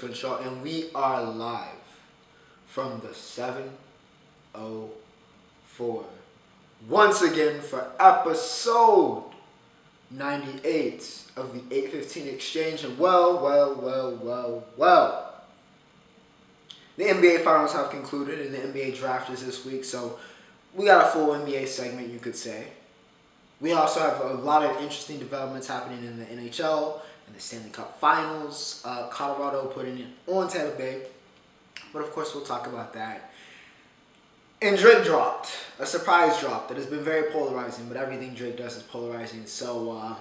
Crenshaw, and we are live from the 704 once again for episode 98 of the 815 Exchange. And well, the NBA Finals have concluded and the NBA Draft is this week, so we got a full NBA segment, you could say. We also have a lot of interesting developments happening in the NHL and the Stanley Cup Finals. Colorado putting it on Tampa Bay. But of course, we'll talk about that. And Drake dropped. A surprise drop that has been very polarizing, but everything Drake does is polarizing. So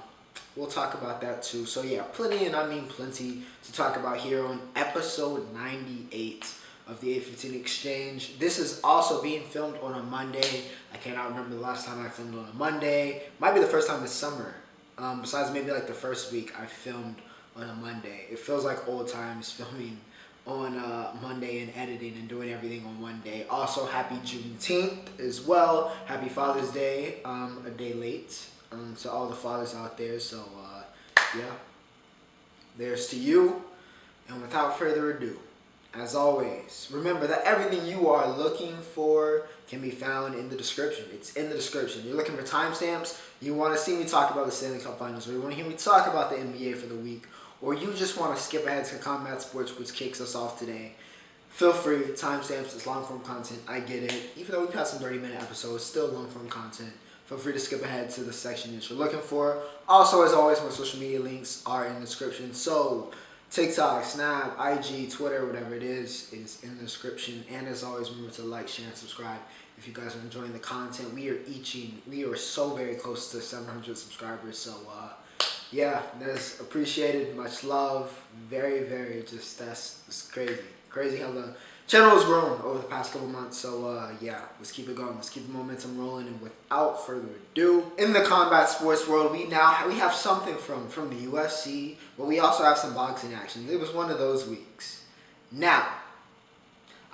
we'll talk about that too. So yeah, plenty, and I mean plenty, to talk about here on episode 98 of the 815 Exchange. This is also being filmed on a Monday. I cannot remember the last time I filmed on a Monday. Might be the first time this summer. Besides maybe like the first week I filmed on a Monday. It feels like old times filming on Monday and editing and doing everything on one day. Also, happy Juneteenth as well. Happy Father's Day, a day late to all the fathers out there. So yeah, there's to you. And without further ado, as always, remember that everything you are looking for can be found in the description. It's in the description. You're looking for timestamps, you want to see me talk about the Stanley Cup Finals, or you want to hear me talk about the NBA for the week, or you just want to skip ahead to Combat Sports, which kicks us off today. Feel free. Timestamps is long-form content. I get it. Even though we've had some 30-minute episodes, still long-form content. Feel free to skip ahead to the section that you're looking for. Also, as always, my social media links are in the description. So, TikTok, Snap, IG, Twitter, whatever it is in the description. And as always, remember to like, share, and subscribe if you guys are enjoying the content. We are so very close to 700 subscribers. So, yeah, that's appreciated. Much love. Very, very that's crazy. Crazy how the channel has grown over the past couple months. So, yeah, let's keep it going. Let's keep the momentum rolling. And without further ado, in the combat sports world, we have something from the UFC, but we also have some boxing action. It was one of those weeks. Now,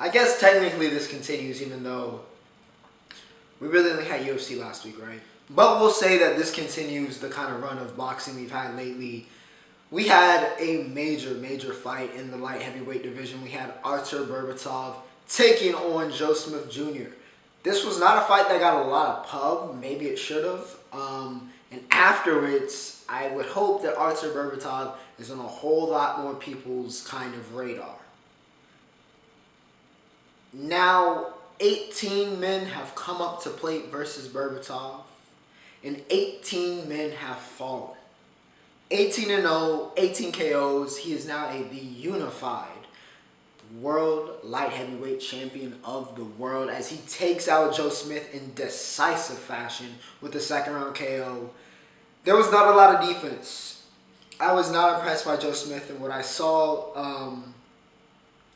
I guess technically this continues, even though we really only had UFC last week, right? But we'll say that this continues the kind of run of boxing we've had lately. We had a major fight in the light heavyweight division. We had Artur Beterbiev taking on Joe Smith Jr. This was not a fight that got a lot of pub. Maybe it should have. And afterwards, I would hope that Artur Beterbiev is on a whole lot more people's kind of radar. Now, 18 men have come up to plate versus Beterbiev, and 18 men have fallen. 18-0, 18 KOs. He is now the unified world light heavyweight champion of the world as he takes out Joe Smith in decisive fashion with the second round KO. There was not a lot of defense. I was not impressed by Joe Smith, and what I saw,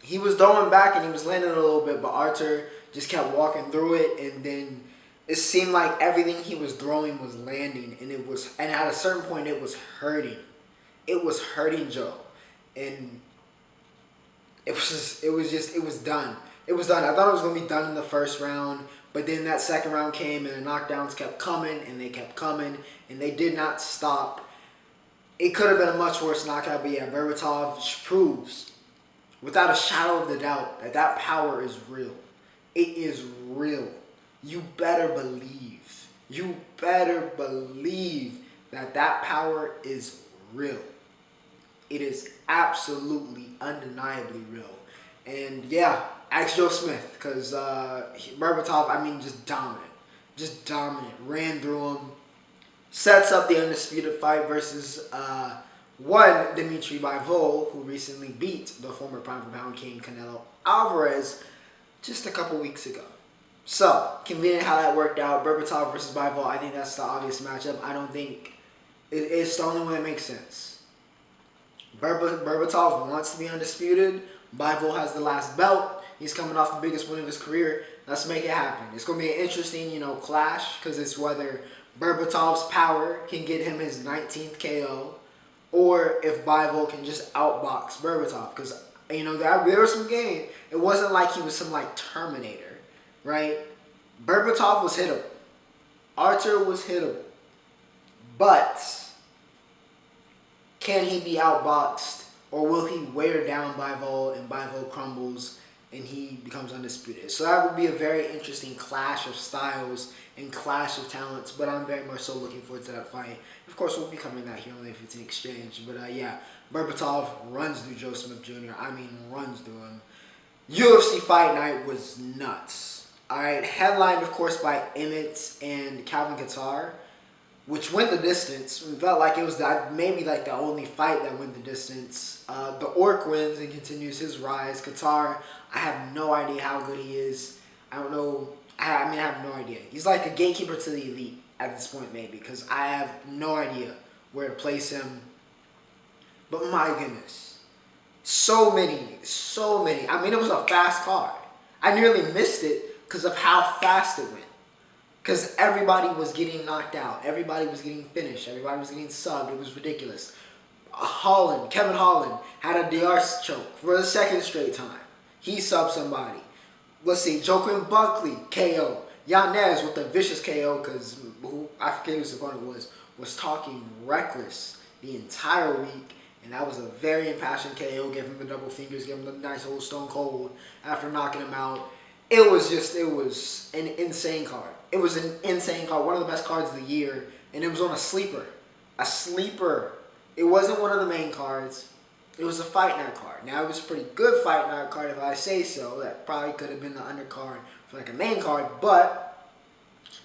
he was throwing back and he was landing a little bit, but Artur just kept walking through it, and then it seemed like everything he was throwing was landing, and at a certain point it was hurting. It was hurting Joe, and it was done. It was done. I thought it was gonna be done in the first round, but then that second round came and the knockdowns kept coming, and they kept coming, and they did not stop. It could have been a much worse knockout, but yeah, Beterbiev proves without a shadow of the doubt that power is real. It is real. You better believe that power is real. It is absolutely, undeniably real. And yeah, ask Joe Smith, because Beterbiev, just dominant, ran through him, sets up the undisputed fight versus one Dimitri Bivol, who recently beat the former pound for pound king Canelo Alvarez just a couple weeks ago. So, convenient how that worked out. Beterbiev versus Bivol, I think that's the obvious matchup. I don't think it's the only one that makes sense. Beterbiev wants to be undisputed. Bivol has the last belt. He's coming off the biggest win of his career. Let's make it happen. It's going to be an interesting, clash, because it's whether Berbatov's power can get him his 19th KO, or if Bivol can just outbox Beterbiev. Because, there was some game. It wasn't like he was some, Terminator. Right? Beterbiev was hittable. Artur was hittable. But can he be outboxed or will he wear down Bivol and Bivol crumbles and he becomes undisputed? So that would be a very interesting clash of styles and clash of talents, but I'm very much so looking forward to that fight. Of course, we'll be covering that here on the 15 Exchange, but yeah, Beterbiev runs through Joe Smith Jr. I mean, runs through him. UFC Fight Night was nuts. Alright, headlined, of course, by Emmett and Calvin Kattar, which went the distance. It felt like it was maybe like the only fight that went the distance. The Orc wins and continues his rise. Kattar, I have no idea how good he is. I don't know. I have no idea. He's like a gatekeeper to the elite at this point, maybe, because I have no idea where to place him. But my goodness, so many. I mean, it was a fast card. I nearly missed it because of how fast it went. Because everybody was getting knocked out. Everybody was getting finished. Everybody was getting subbed. It was ridiculous. Kevin Holland had a DR choke for the second straight time. He subbed somebody. Let's see, Joaquin Buckley, KO. Yanez with a vicious KO because I forget whose opponent was talking reckless the entire week. And that was a very impassioned KO. Gave him the double fingers, gave him the nice old stone cold after knocking him out. It was an insane card. It was an insane card, one of the best cards of the year, and it was on a sleeper. A sleeper. It wasn't one of the main cards. It was a Fight Night card. Now, it was a pretty good Fight Night card, if I say so. That probably could have been the undercard for like a main card, but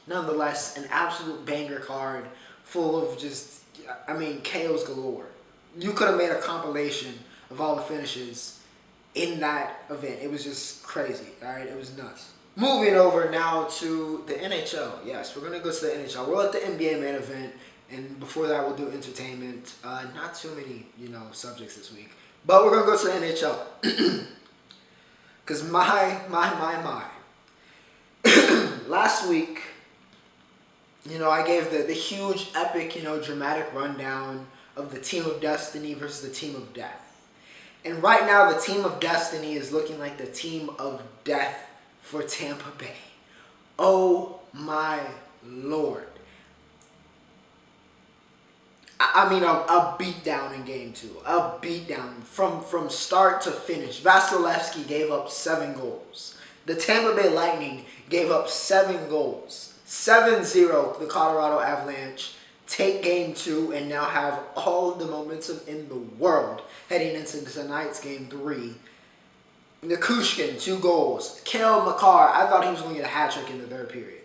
nonetheless, an absolute banger card full of just, KOs galore. You could have made a compilation of all the finishes in that event. It was just crazy, all right? It was nuts. Moving over now to the NHL. Yes, we're going to go to the NHL. We'll at the NBA main event, and before that, we'll do entertainment. Not too many, subjects this week. But we're going to go to the NHL. Because my. Last week, I gave the huge, epic, dramatic rundown of the Team of Destiny versus the Team of Death. And right now, the Team of Destiny is looking like the Team of Death for Tampa Bay. Oh my Lord. A beatdown in game 2. A beatdown from start to finish. Vasilevsky gave up 7 goals. The Tampa Bay Lightning gave up 7 goals. 7-0, the Colorado Avalanche take game 2 and now have all the momentum in the world heading into tonight's game 3. Nikushkin, 2 goals. Kale McCarr, I thought he was going to get a hat trick in the third period.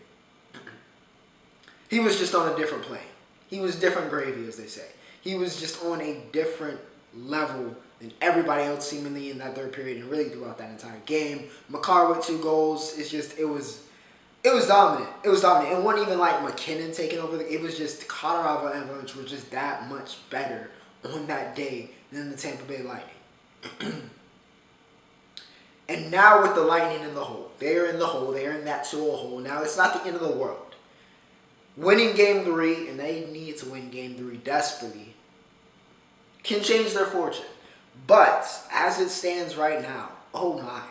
He was just on a different plane. He was different gravy, as they say. He was just on a different level than everybody else seemingly in that third period and really throughout that entire game. McCarr with 2 goals. It was dominant. It was dominant. It wasn't even like McKinnon taking over. It was just Colorado Avalanche were just that much better on that day than the Tampa Bay Lightning. And now with the Lightning in the hole. They're in the hole. They're in that 2-0 hole. Now, it's not the end of the world. Winning game 3, and they need to win game 3 desperately, can change their fortune. But as it stands right now, oh my.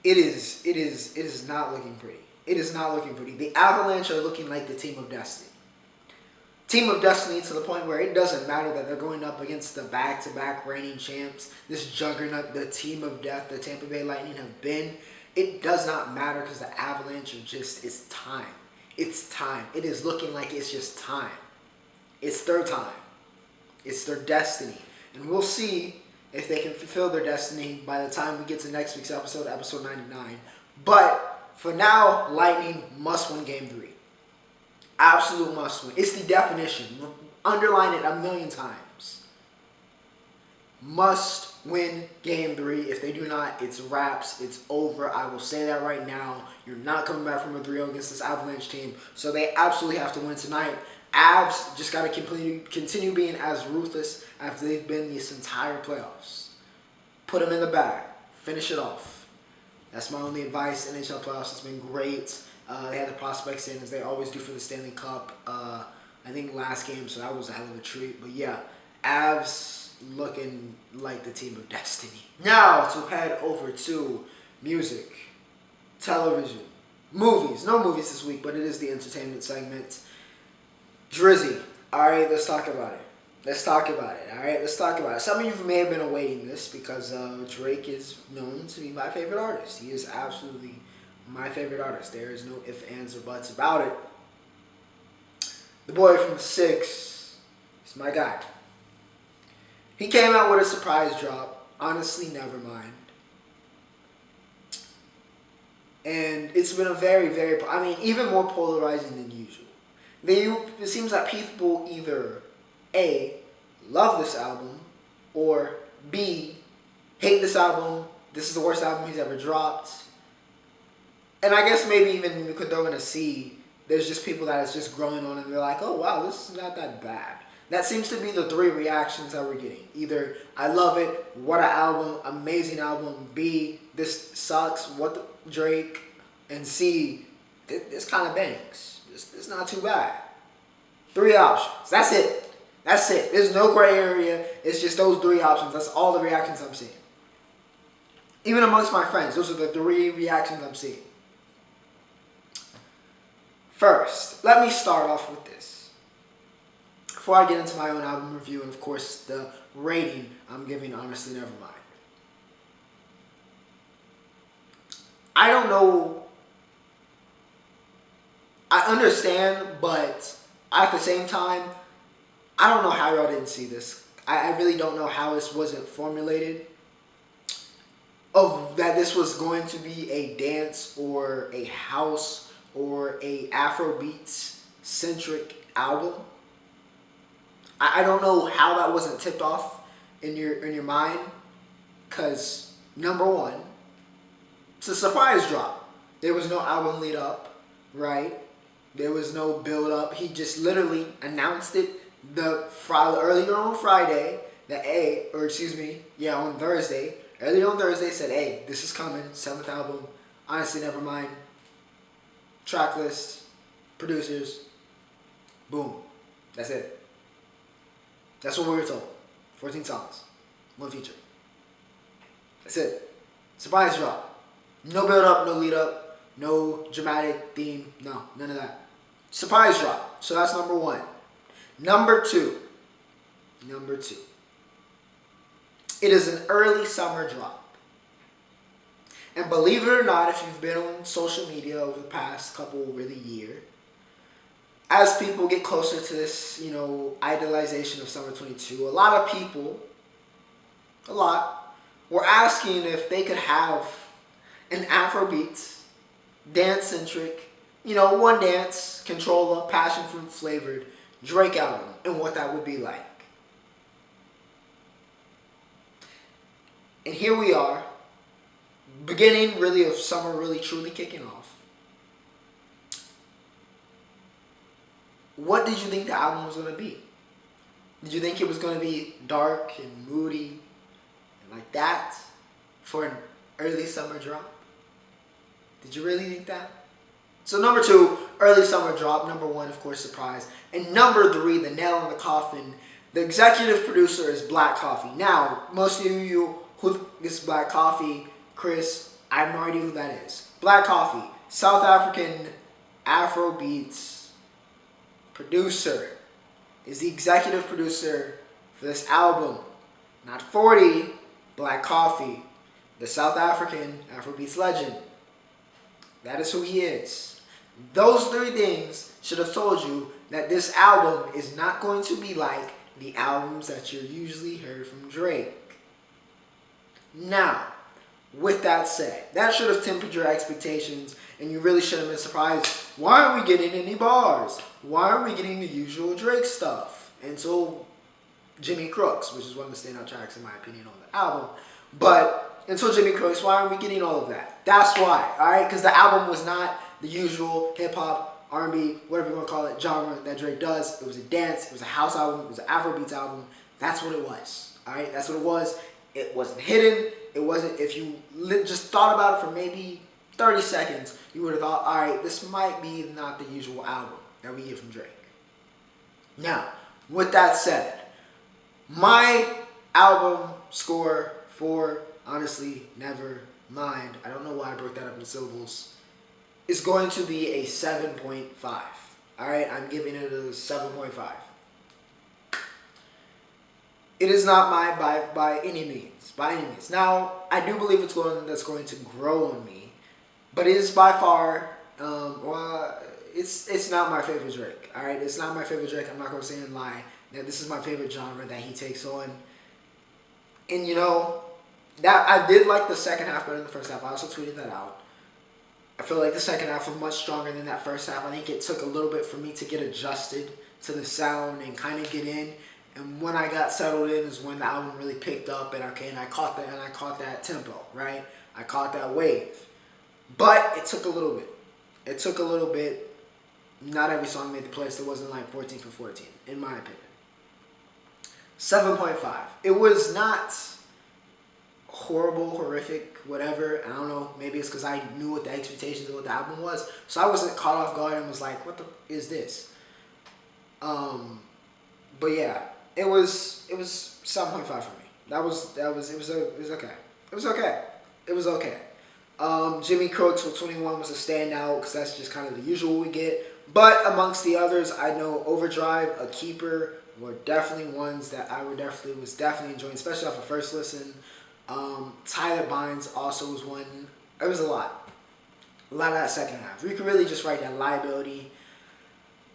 It is not looking pretty. It is not looking pretty. The Avalanche are looking like the Team of Destiny. Team of Destiny to the point where it doesn't matter that they're going up against the back-to-back reigning champs, this juggernaut, the Team of Death, the Tampa Bay Lightning have been. It does not matter because the Avalanche are just, it's time. It's time. It is looking like it's just time. It's their time. It's their destiny. And we'll see if they can fulfill their destiny by the time we get to next week's episode, episode 99. But for now, Lightning must win game 3. Absolute must win. It's the definition. Underline it 1,000,000 times. Must win game 3. If they do not, it's wraps. It's over. I will say that right now. You're not coming back from a 3-0 against this Avalanche team. So they absolutely have to win tonight. Avs just got to continue being as ruthless as they've been this entire playoffs. Put them in the bag. Finish it off. That's my only advice. NHL playoffs has been great. They had the prospects in, as they always do for the Stanley Cup. I think last game, so that was a hell of a treat. But yeah, Avs looking like the Team of Destiny. Now to head over to music, television, movies. No movies this week, but it is the entertainment segment. Drizzy. All right, let's talk about it. Let's talk about it, alright? Let's talk about it. Some of you may have been awaiting this because Drake is known to be my favorite artist. He is absolutely my favorite artist. There is no ifs, ands, or buts about it. The boy from 6 is my guy. He came out with a surprise drop, honestly, Nevermind. And it's been a very, even more polarizing than usual. It seems that people either A, love this album, or B, hate this album. This is the worst album he's ever dropped. And I guess maybe even we could throw in a C. There's just people that it's just growing on and they're like, oh wow, this is not that bad. That seems to be the 3 reactions that we're getting. Either, I love it, what an album, amazing album. B, this sucks, what the Drake. And C, this kind of bangs. It's not too bad. 3 options. That's it. That's it. There's no gray area. It's just those 3 options. That's all the reactions I'm seeing. Even amongst my friends, those are the 3 reactions I'm seeing. First, let me start off with this. Before I get into my own album review and, of course, the rating I'm giving Honestly Nevermind. I don't know. I understand, but at the same time, I don't know how y'all didn't see this. I really don't know how this wasn't formulated. Of that this was going to be a dance or a house or a Afrobeats centric album. I don't know how that wasn't tipped off in your mind. Cause number one, it's a surprise drop. There was no album lead up, right? There was no build up. He just literally announced it earlier on Friday. On Thursday. Earlier on Thursday said, hey, this is coming. 7th album. Honestly, Nevermind. Track list. Producers. Boom. That's it. That's what we were told. 14 songs. 1 feature. That's it. Surprise drop. No build up, no lead up, no dramatic theme. No, none of that. Surprise drop. So that's number 1. Number two. It is an early summer drop. And believe it or not, if you've been on social media over the past couple really years, as people get closer to this, idolization of Summer 22, a lot of people, were asking if they could have an Afrobeats, dance-centric, one dance, controller, passion fruit flavored Drake album, and what that would be like. And here we are, beginning really of summer really truly kicking off. What did you think the album was going to be? Did you think it was going to be dark and moody and like that for an early summer drop? Did you really think that? So number 2, early summer drop. Number 1, of course, surprise. And number 3, the nail in the coffin. The executive producer is Black Coffee. Now, most of you who is Black Coffee, Chris, I have no idea who that is. Black Coffee, South African Afrobeats producer, is the executive producer for this album. Not 40, Black Coffee, the South African Afrobeats legend. That is who he is. Those 3 things should have told you that this album is not going to be like the albums that you usually heard from Drake. Now, with that said, that should have tempered your expectations, and you really should have been surprised. Why aren't we getting any bars? Why aren't we getting the usual Drake stuff? Until Jimmy Crooks, which is one of the standout tracks in my opinion on the album. But until Jimmy Crooks, why aren't we getting all of that? That's why, alright? Because the album was not the usual hip-hop, R&B, whatever you want to call it, genre that Drake does. It was a dance, it was a house album, it was an Afrobeats album. That's what it was, alright? That's what it was. It wasn't hidden. It wasn't, if you just thought about it for maybe 30 seconds, you would have thought, alright, this might be not the usual album that we get from Drake. Now, with that said, my album score for Honestly Nevermind, I don't know why I broke that up into syllables, is going to be a 7.5. Alright, I'm giving it a 7.5. It is not my by any means. By any means. Now, I do believe that's going to grow on me, but it is by far it's not my favorite Drake. All right, it's not my favorite Drake. I'm not gonna say and lie that this is my favorite genre that he takes on. And you know, that I did like the second half better than the first half. I also tweeted that out. I feel like the second half was much stronger than that first half. I think it took a little bit for me to get adjusted to the sound and kind of get in. And when I got settled in is when the album really picked up, and I caught that tempo, right? I caught that wave. But it took a little bit. It took a little bit. Not every song made the playlist. It wasn't like 14 for 14, in my opinion. 7.5. It was not horrible, horrific, whatever. I don't know. Maybe it's because I knew what the expectations of what the album was. So I wasn't caught off guard and was like, what the is this? But yeah, it was 7.5 for me. It was okay. It was okay. It was okay. Jimmy Crooks with 21 was a standout because that's just kind of the usual we get. But amongst the others, I know Overdrive, A Keeper were definitely ones that I was definitely enjoying, especially off the first listen. Tyler Bynes also was one. It was a lot of that second half. You could really just write that Liability.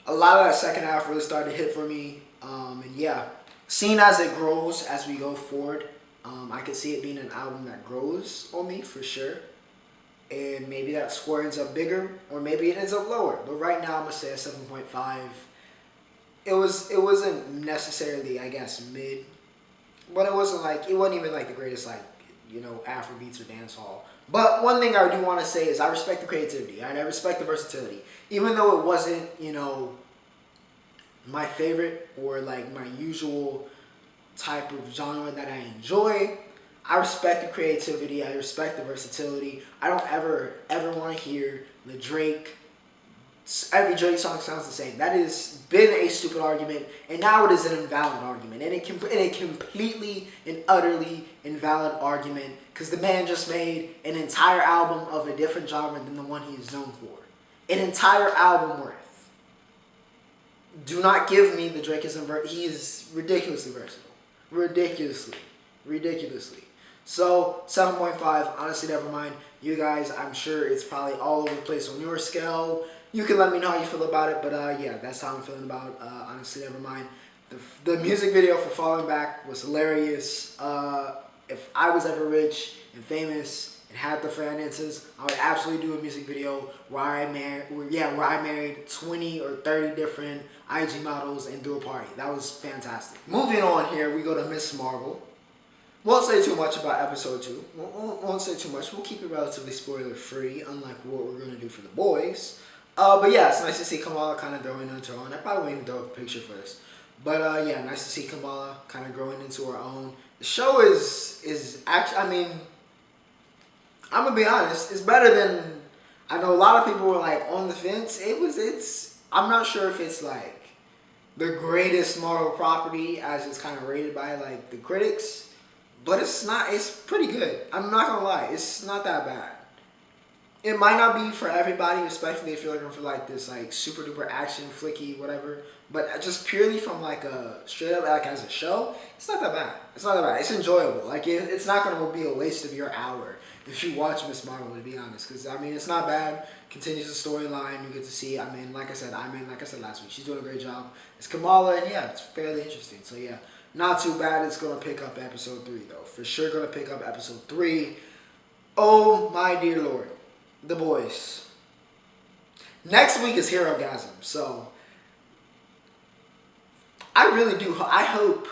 A lot of that second half really started to hit for me. And yeah, seeing as it grows as we go forward, I could see it being an album that grows on me for sure. And maybe that score ends up bigger, or maybe it ends up lower. But right now, I'm gonna say a 7.5. It wasn't necessarily, I guess, mid, but it wasn't even like the greatest, like, you know, Afrobeats or dancehall. But one thing I do want to say is I respect the creativity, and I respect the versatility, even though it wasn't, you know, my favorite or like my usual type of genre that I enjoy. I respect the creativity. I respect the versatility. I don't ever want to hear the Drake. Every Drake song sounds the same. That has been a stupid argument, and now it is an invalid argument, and a completely and utterly invalid argument because the man just made an entire album of a different genre than the one he is known for. An entire album worth. Do not give me the Drake he is ridiculously versatile. Ridiculously. So, 7.5, honestly, Nevermind. You guys, I'm sure it's probably all over the place on your scale. You can let me know how you feel about it, but yeah, that's how I'm feeling about Honestly Nevermind. The music video for Falling Back was hilarious. If I was ever rich and famous and had the finances, I would absolutely do a music video where I married 20 or 30 different IG models and do a party. That was fantastic. Moving on here, we go to Miss Marvel. Won't say too much about episode 2. Won't say too much. We'll keep it relatively spoiler free, unlike what we're going to do for the boys. But yeah, it's nice to see Kamala kind of growing into her own. I probably won't even throw up a picture for this. But yeah, nice to see Kamala kind of growing into her own. The show is actually, I mean, I'm going to be honest, it's better than, I know a lot of people were like on the fence. I'm not sure if it's like the greatest Marvel property as it's kind of rated by like the critics. But it's pretty good. I'm not going to lie, it's not that bad. It might not be for everybody, especially if you're looking for like this like super duper action flicky whatever. But just purely from like a straight up like as a show, it's not that bad. It's enjoyable. Like it's not gonna be a waste of your hour if you watch Miss Marvel, to be honest. Because I mean, it's not bad. Continues the storyline. You get to see. Like I said last week, she's doing a great job. It's Kamala, and yeah, it's fairly interesting. So yeah, not too bad. It's gonna pick up episode 3 though. For sure, gonna pick up episode 3. Oh my dear Lord. The boys. Next week is Hero Gasm, so I really do. I hope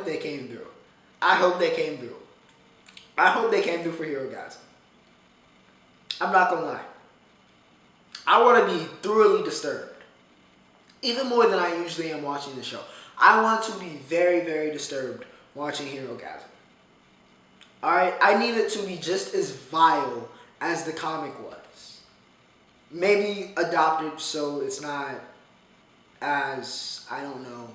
they came through. I hope they came through for Hero Gasm. I'm not gonna lie. I want to be thoroughly disturbed, even more than I usually am watching the show. I want to be very, very disturbed watching Hero Gasm. All right, I need it to be just as vile as the comic was. Maybe adopted so it's not as, I don't know,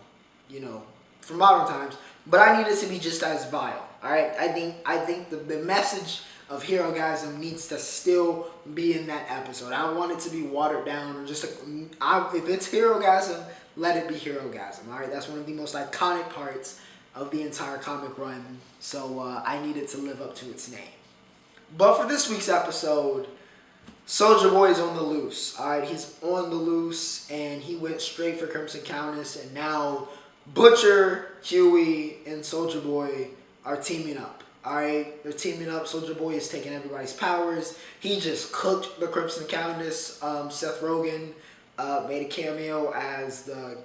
you know, from modern times, but I need it to be just as vile. Alright? I think the message of Hero Gasm needs to still be in that episode. I don't want it to be watered down or just if it's Hero Gasm, let it be Hero Gasm. Alright? That's one of the most iconic parts of the entire comic run, so I needed to live up to its name. But for this week's episode, Soulja Boy is on the loose. Alright, he's on the loose, and he went straight for Crimson Countess, and now Butcher, Huey, and Soulja Boy are teaming up. Alright, they're teaming up. Soulja Boy is taking everybody's powers. He just cooked the Crimson Countess. Seth Rogen made a cameo as the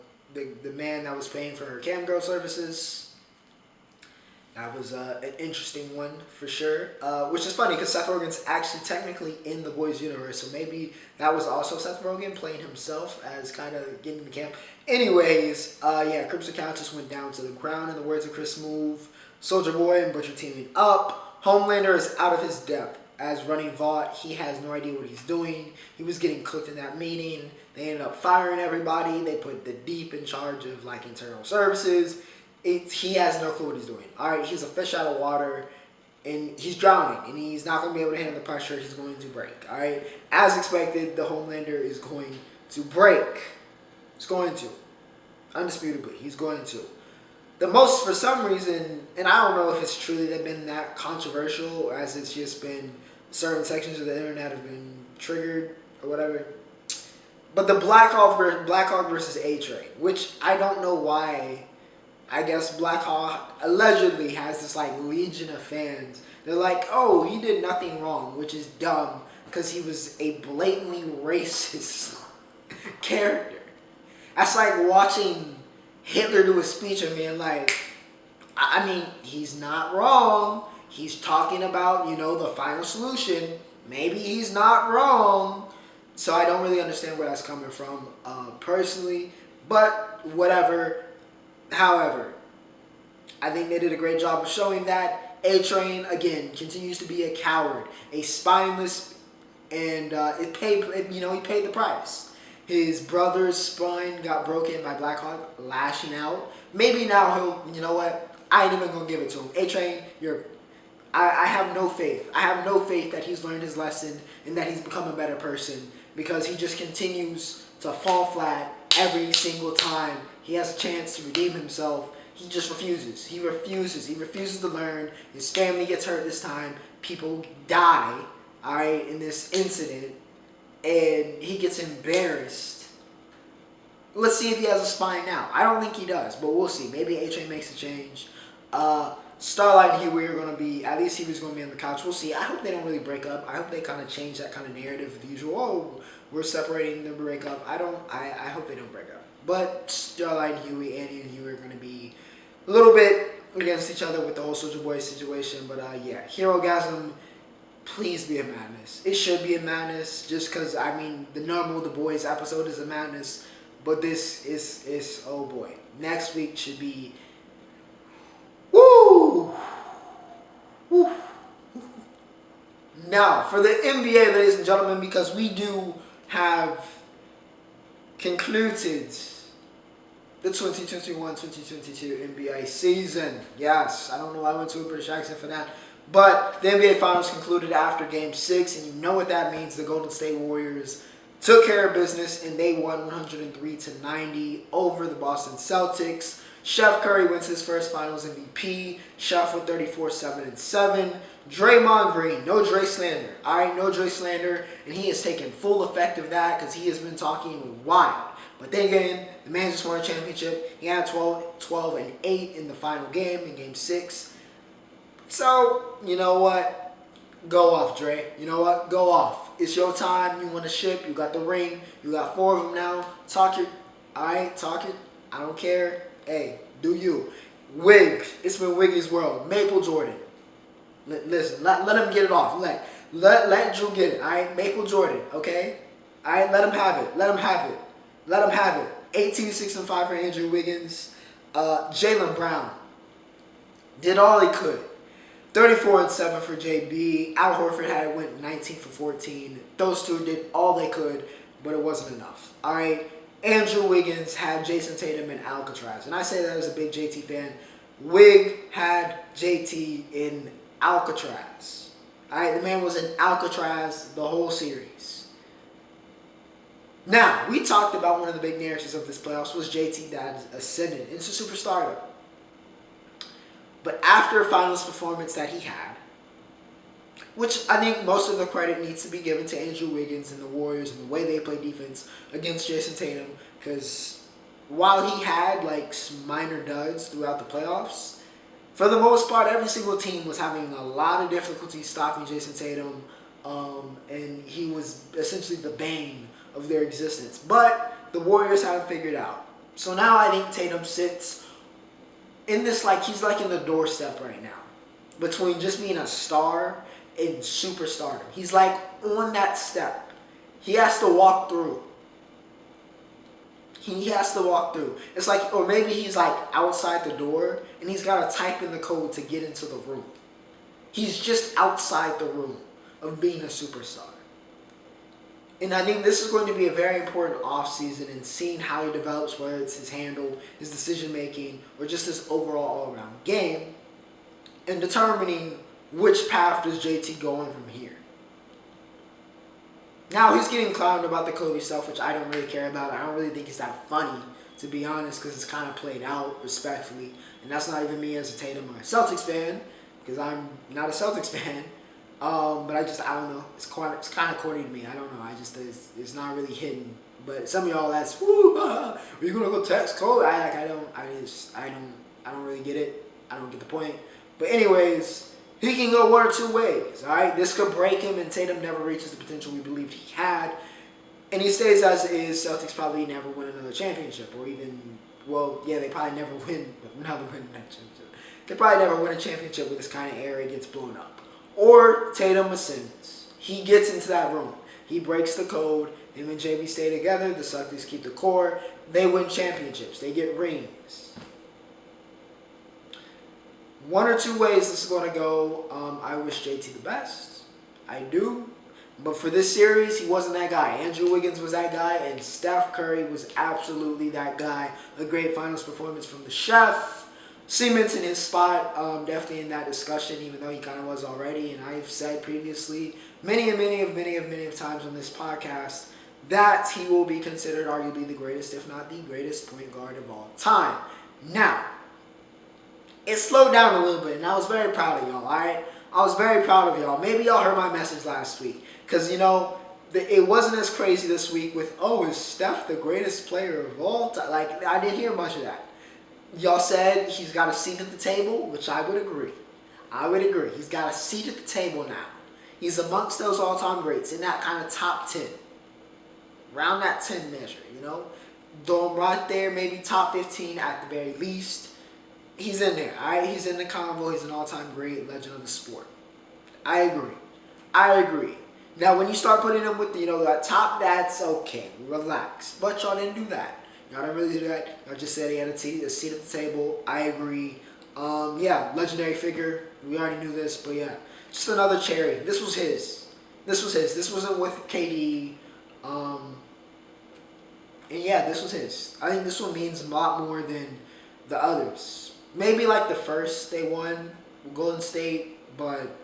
man that was paying for her cam girl services. That was an interesting one for sure. Which is funny because Seth Rogen's actually technically in the Boys universe, so maybe that was also Seth Rogen playing himself as kind of getting the camp. Anyways, Crimson Countess went down to the ground in the words of Chris Move. Soulja Boy and Butcher teaming up. Homelander is out of his depth as running Vought. He has no idea what he's doing. He was getting cooked in that meeting. They ended up firing everybody. They put the Deep in charge of like internal services. He has no clue what he's doing. All right, he's a fish out of water, and he's drowning, and he's not going to be able to handle the pressure. He's going to break. All right, as expected, the Homelander is going to break. He's going to, undisputably, he's going to. The most, for some reason, and I don't know if it's truly they've been that controversial, or as it's just been certain sections of the internet have been triggered or whatever. But the Black Hawk versus A-Train, which I don't know why. I guess Black Hawk allegedly has this like legion of fans. They're like, oh, he did nothing wrong, which is dumb because he was a blatantly racist character. That's like watching Hitler do a speech and being like, I mean, he's not wrong. He's talking about, the final solution. Maybe he's not wrong. So I don't really understand where that's coming from personally, but whatever. However, I think they did a great job of showing that A-Train, again, continues to be a coward, a spineless, and he paid the price. His brother's spine got broken by Black Hawk lashing out. Maybe now he'll, you know what, I ain't even going to give it to him. A-Train, I have no faith. I have no faith that he's learned his lesson and that he's become a better person because he just continues to fall flat every single time he has a chance to redeem himself. He just refuses. He refuses to learn. His family gets hurt this time. People die, in this incident. And he gets embarrassed. Let's see if he has a spine now. I don't think he does, but we'll see. Maybe A-Train makes a change. Starlight and Huey are going to be, at least Huey's going to be on the couch. We'll see. I hope they don't really break up. I hope they kind of change that kind of narrative of the usual, oh, we're separating them to break up. I hope they don't break up. But Starlight and Huey, Annie and Huey are going to be a little bit against each other with the whole Soulja Boy situation. But Herogasm, please be a madness. It should be a madness just because, the normal The Boys episode is a madness. But this is oh boy. Next week should be, woo! Woo! Now, for the NBA, ladies and gentlemen, because we do have concluded the 2021-2022 NBA season. Yes, I don't know why I went to a British accent for that. But the NBA Finals concluded after Game 6, and you know what that means. The Golden State Warriors took care of business, and they won 103-90 over the Boston Celtics. Steph Curry wins his first Finals MVP. Chef with 34, 7, and 7. Draymond Green, no Dre slander. No Dre slander, and he has taken full effect of that because he has been talking wild. But then again, the man just won a championship. He had 12 and 8 in the final game, in Game 6. So, you know what? Go off, Dre. You know what? Go off. It's your time. You won a ship. You got the ring. You got 4 of them now. Talk it. I don't care. Hey, do you. Wig. It's been Wiggy's world. Maple Jordan. Listen, let him get it off. Let Drew get it. Maple Jordan, okay? Let him have it. Let him have it. Let him have it. 18, 6, and 5 for Andrew Wiggins. Jaylen Brown did all he could. 34 and 7 for JB. Al Horford went 19 for 14. Those two did all they could, but it wasn't enough. Andrew Wiggins had Jason Tatum in Alcatraz. And I say that as a big JT fan. Wig had JT in Alcatraz. The man was in Alcatraz the whole series. Now, we talked about one of the big narratives of this playoffs was JT that ascended into superstardom. But after a finals performance that he had, which I think most of the credit needs to be given to Andrew Wiggins and the Warriors and the way they play defense against Jason Tatum, because while he had like some minor duds throughout the playoffs, for the most part, every single team was having a lot of difficulty stopping Jason Tatum, and he was essentially the bane of their existence. But the Warriors haven't figured out. So now I think Tatum sits in this, like, he's like in the doorstep right now between just being a star and superstardom. He's like on that step. He has to walk through. He has to walk through. It's like, or maybe he's like outside the door and he's got to type in the code to get into the room. He's just outside the room of being a superstar. And I think this is going to be a very important offseason in seeing how he develops, whether it's his handle, his decision making, or just his overall all-around game, and determining which path does JT go on from here. Now he's getting clowned about the Kobe stuff, which I don't really care about. I don't really think it's that funny, to be honest, because it's kind of played out respectfully. And that's not even me as a Tatum or a Celtics fan, because I'm not a Celtics fan. But I don't know. It's kind of corny to me. I don't know. It's not really hidden. But some of y'all that's, woo, are you gonna go text Kobe? I don't really get it. I don't get the point. But anyways, he can go one or two ways. All right, this could break him, and Tatum never reaches the potential we believed he had, and he stays as is. Celtics probably never win another championship, or even, well, yeah, they probably never win another championship. They probably never win a championship with this kind of era. It gets blown up. Or Tatum ascends. He gets into that room. He breaks the code. Him and JB stay together. The Celtics keep the core. They win championships. They get rings. One or two ways this is going to go. I wish JT the best. I do. But for this series, he wasn't that guy. Andrew Wiggins was that guy, and Steph Curry was absolutely that guy. A great finals performance from the chef. Cements in his spot, definitely in that discussion, even though he kind of was already. And I've said previously, many of times on this podcast, that he will be considered arguably the greatest, if not the greatest point guard of all time. Now, it slowed down a little bit, and I was very proud of y'all, all right? I was very proud of y'all. Maybe y'all heard my message last week, because, you know, it wasn't as crazy this week with, oh, is Steph the greatest player of all time? Like, I didn't hear much of that. Y'all said he's got a seat at the table, which I would agree. He's got a seat at the table now. He's amongst those all-time greats in that kind of top 10. Around that 10 measure, you know? Throw him right there, maybe top 15 at the very least. He's in there, all right? He's in the convo. He's an all-time great, legend of the sport. I agree. Now, when you start putting him with, you know, that top, that's okay. Relax. But y'all didn't do that. Y'all didn't really do that. Y'all just said he had a seat at the table. I agree. Yeah, legendary figure. We already knew this, but yeah. Just another cherry. This was his. This wasn't with KD. And yeah, this was his. I think this one means a lot more than the others. Maybe like the first they won, Golden State, but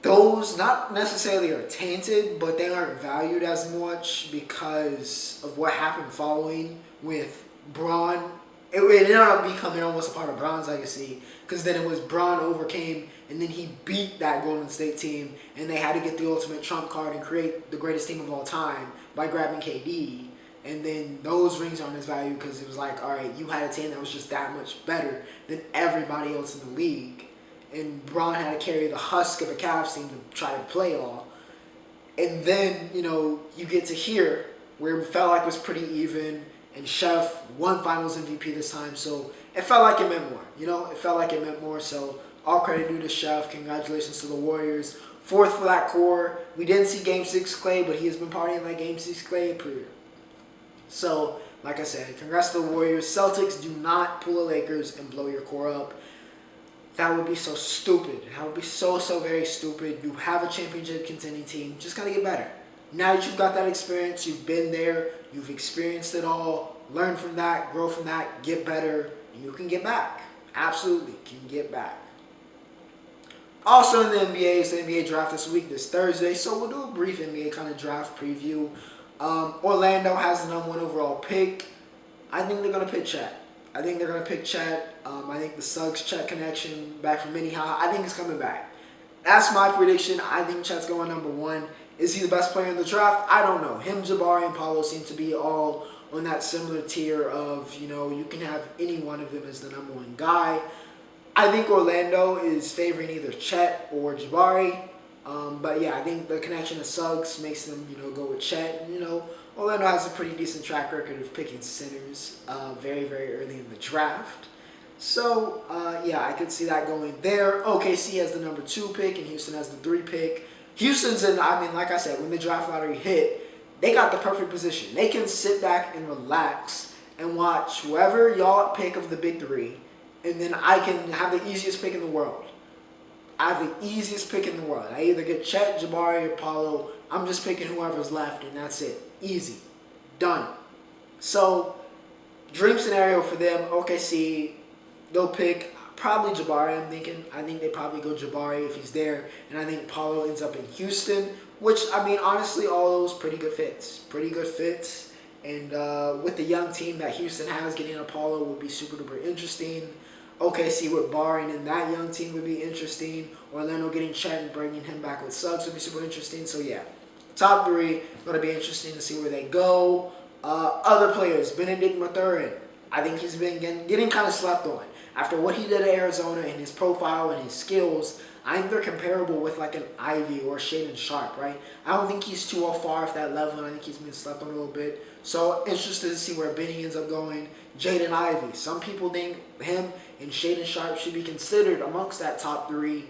those not necessarily are tainted, but they aren't valued as much because of what happened following with Braun. It ended up becoming almost a part of Braun's legacy, because then it was Braun overcame, and then he beat that Golden State team, and they had to get the ultimate trump card and create the greatest team of all time by grabbing KD. And then those rings aren't as valued because it was like, all right, you had a team that was just that much better than everybody else in the league. And Braun had to carry the husk of a Cavs team to try to play all. And then, you know, you get to here where it felt like it was pretty even, and Chef won Finals MVP this time, so it felt like it meant more. You know, it felt like it meant more, so all credit due to Chef. Congratulations to the Warriors. Fourth for that core. We didn't see Game 6 Clay, but he has been partying like Game 6 Clay period. So, like I said, congrats to the Warriors. Celtics, do not pull the Lakers and blow your core up. That would be so stupid. That would be so very stupid. You have a championship contending team. Just got to get better. Now that you've got that experience, you've been there, you've experienced it all, learn from that, grow from that, get better, and you can get back. Absolutely can get back. Also in the NBA, it's the NBA draft this Thursday, so we'll do a brief NBA kind of draft preview. Orlando has the #1 overall pick. I think they're going to pick Chet. I think they're going to pick Chet. I think the Suggs-Chet connection back from Minnehaha, I think it's coming back. That's my prediction. I think Chet's going number 1. Is he the best player in the draft? I don't know. Him, Jabari, and Paulo seem to be all on that similar tier of, you can have any one of them as the number 1 guy. I think Orlando is favoring either Chet or Jabari. But yeah, I think the connection to Suggs makes them, go with Chet. Orlando has a pretty decent track record of picking centers very, very early in the draft. So, yeah, I could see that going there. OKC has the number 2 pick and Houston has the 3 pick. Houston's like I said, when the draft lottery hit, they got the perfect position. They can sit back and relax and watch whoever y'all pick of the big 3, and then I can have the easiest pick in the world. I have the easiest pick in the world. I either get Chet, Jabari, or Paulo. I'm just picking whoever's left, and that's it. Easy. Done. So, dream scenario for them, OKC, they'll pick probably Jabari, I'm thinking. I think they probably go Jabari if he's there, and I think Paulo ends up in Houston, which, honestly, all those pretty good fits. Pretty good fits, and with the young team that Houston has, getting a Paulo would be super duper interesting. OKC with Barring and that young team would be interesting. Orlando getting Chet and bringing him back with Suggs would be super interesting. So yeah, top 3 going to be interesting to see where they go. Other players, Benedict Mathurin. I think he's been getting kind of slept on. After what he did at Arizona and his profile and his skills, I think they're comparable with like an Ivy or Shaedon Sharpe, right? I don't think he's too far off that level, and I think he's been slept on a little bit. So interested to see where Benny ends up going. Jaden Ivey. Some people think him and Shaedon Sharpe should be considered amongst that top 3.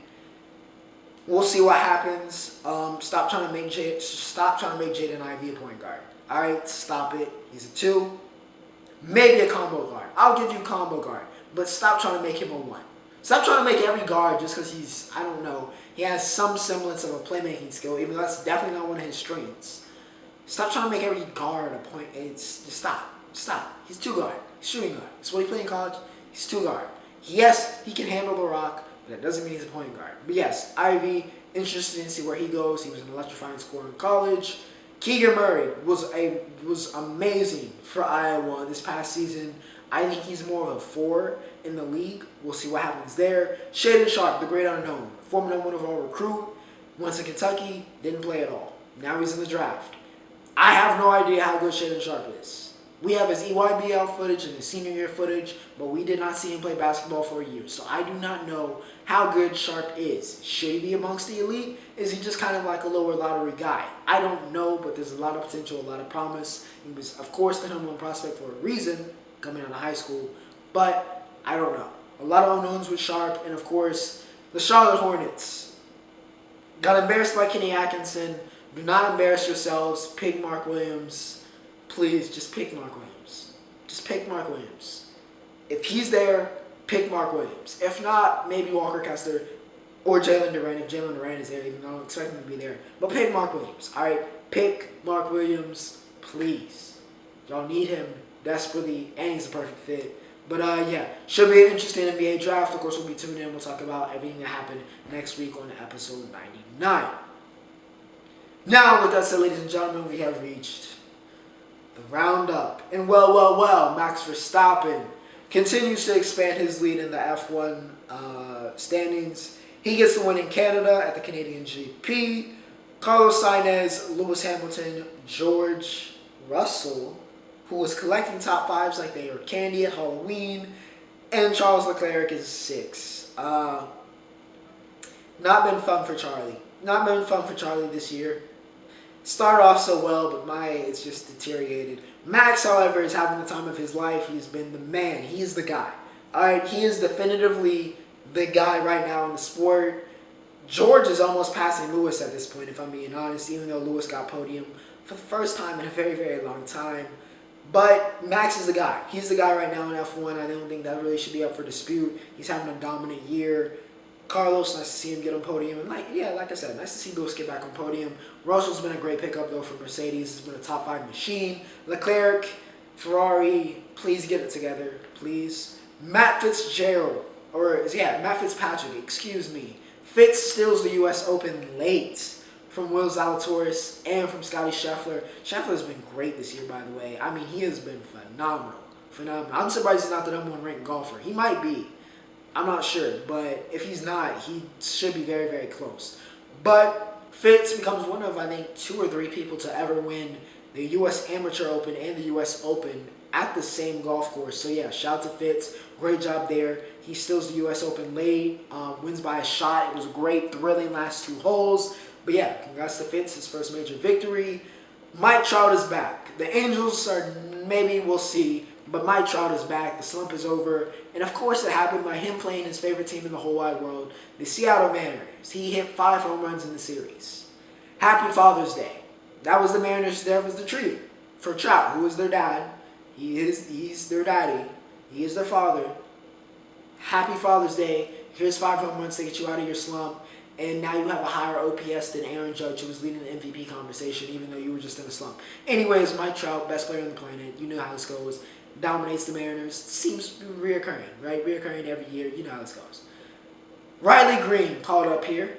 We'll see what happens. Stop trying to make Jaden Ivey a point guard. All right, stop it. He's a 2, maybe a combo guard. I'll give you a combo guard, but stop trying to make him a 1. Stop trying to make every guard just because he's, I don't know, he has some semblance of a playmaking skill, even though that's definitely not one of his strengths. Stop trying to make every guard a point. It's just stop. He's 2 guard. He's shooting guard. That's what he played in college. He's 2 guard. Yes, he can handle the rock, but that doesn't mean he's a point guard. But yes, Ivy, interested to see where he goes. He was an electrifying scorer in college. Keegan Murray was amazing for Iowa this past season. I think he's more of a 4 in the league. We'll see what happens there. Shaedon Sharpe, the great unknown, former number 1 overall recruit, went to Kentucky, didn't play at all. Now he's in the draft. I have no idea how good Shaedon Sharpe is. We have his EYBL footage and his senior year footage, but we did not see him play basketball for a year. So I do not know how good Sharpe is. Should he be amongst the elite? Is he just kind of like a lower lottery guy? I don't know, but there's a lot of potential, a lot of promise. He was, of course, the number 1 prospect for a reason, coming out of high school. But I don't know. A lot of unknowns with Sharpe, and of course, the Charlotte Hornets. Got embarrassed by Kenny Atkinson. Do not embarrass yourselves. Pick Mark Williams. Please, just pick Mark Williams. Just pick Mark Williams. If he's there, pick Mark Williams. If not, maybe Walker Kessler or Jalen Duren. If Jalen Duren is there, even though I don't expect him to be there. But pick Mark Williams. All right? Pick Mark Williams, please. Y'all need him desperately, and he's a perfect fit. But yeah, should be an interesting NBA draft. Of course, we'll be tuned in. We'll talk about everything that happened next week on episode 99. Now, with that said, ladies and gentlemen, we have reached the Roundup. And well, Max Verstappen continues to expand his lead in the F1 standings. He gets the win in Canada at the Canadian GP. Carlos Sainz, Lewis Hamilton, George Russell, who was collecting top 5s like they were candy at Halloween, and Charles Leclerc is 6. Not been fun for Charlie. Not been fun for Charlie this year. Started off so well, but it's just deteriorated. Max, however, is having the time of his life. He's been the man. He is the guy. All right, he is definitively the guy right now in the sport. George is almost passing Lewis at this point, if I'm being honest, even though Lewis got podium for the first time in a very, very long time. But Max is the guy. He's the guy right now in F1. I don't think that really should be up for dispute. He's having a dominant year. Carlos, nice to see him get on podium. And like I said, nice to see Lewis get back on podium. Russell's been a great pickup, though, for Mercedes. He's been a top 5 machine. Leclerc, Ferrari, please get it together, please. Matt Fitzpatrick, excuse me. Fitz steals the U.S. Open late from Will Zalatoris and from Scotty Scheffler. Scheffler's been great this year, by the way. I mean, he has been phenomenal. phenomenal. I'm surprised he's not the #1 ranked golfer. He might be. I'm not sure. But if he's not, he should be very, very close. But Fitz becomes one of, I think, 2 or 3 people to ever win the U.S. Amateur Open and the U.S. Open at the same golf course. So yeah, shout out to Fitz. Great job there. He steals the U.S. Open late, wins by a shot. It was a great, thrilling last 2 holes. But yeah, congrats to Fitz, his first major victory. Mike Trout is back. The Angels are, maybe we'll see, but Mike Trout is back. The slump is over. And of course it happened by him playing his favorite team in the whole wide world, the Seattle Mariners. He hit 5 home runs in the series. Happy Father's Day. That was the Mariners, that was the treat for Trout, who is their dad. He's their daddy. He is their father. Happy Father's Day. Here's 5 home runs to get you out of your slump. And now you have a higher OPS than Aaron Judge, who was leading the MVP conversation, even though you were just in a slump. Anyways, Mike Trout, best player on the planet. You know how this goes. Dominates the Mariners. Seems reoccurring, right? Reoccurring every year. You know how this goes. Riley Green called up here.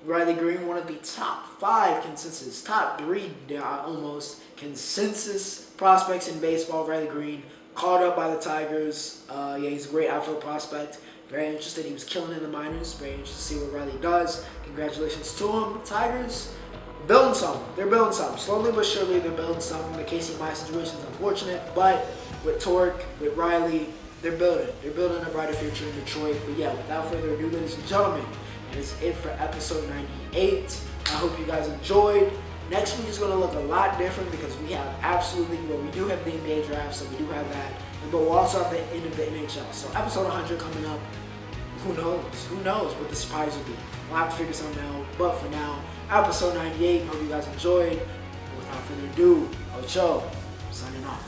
Riley Green, one of the top 5 consensus, top 3 almost consensus prospects in baseball. Riley Green called up by the Tigers. Yeah, he's a great outfield prospect. Very interested. He was killing in the minors. Very interested to see what Riley does. Congratulations to him. Tigers, building something. They're building something. Slowly but surely, they're building something. The Casey Mize situation is unfortunate, but with Torque, with Riley, they're building. They're building a brighter future in Detroit. But yeah, without further ado, ladies and gentlemen, that is it for episode 98. I hope you guys enjoyed. Next week is going to look a lot different because we have we do have the NBA draft, so we do have that. But we'll also have the end of the NHL. So episode 100 coming up. Who knows? Who knows what the surprise will be? We'll have to figure something out. But for now, episode 98. Hope you guys enjoyed. Without further ado, Ocho, signing off.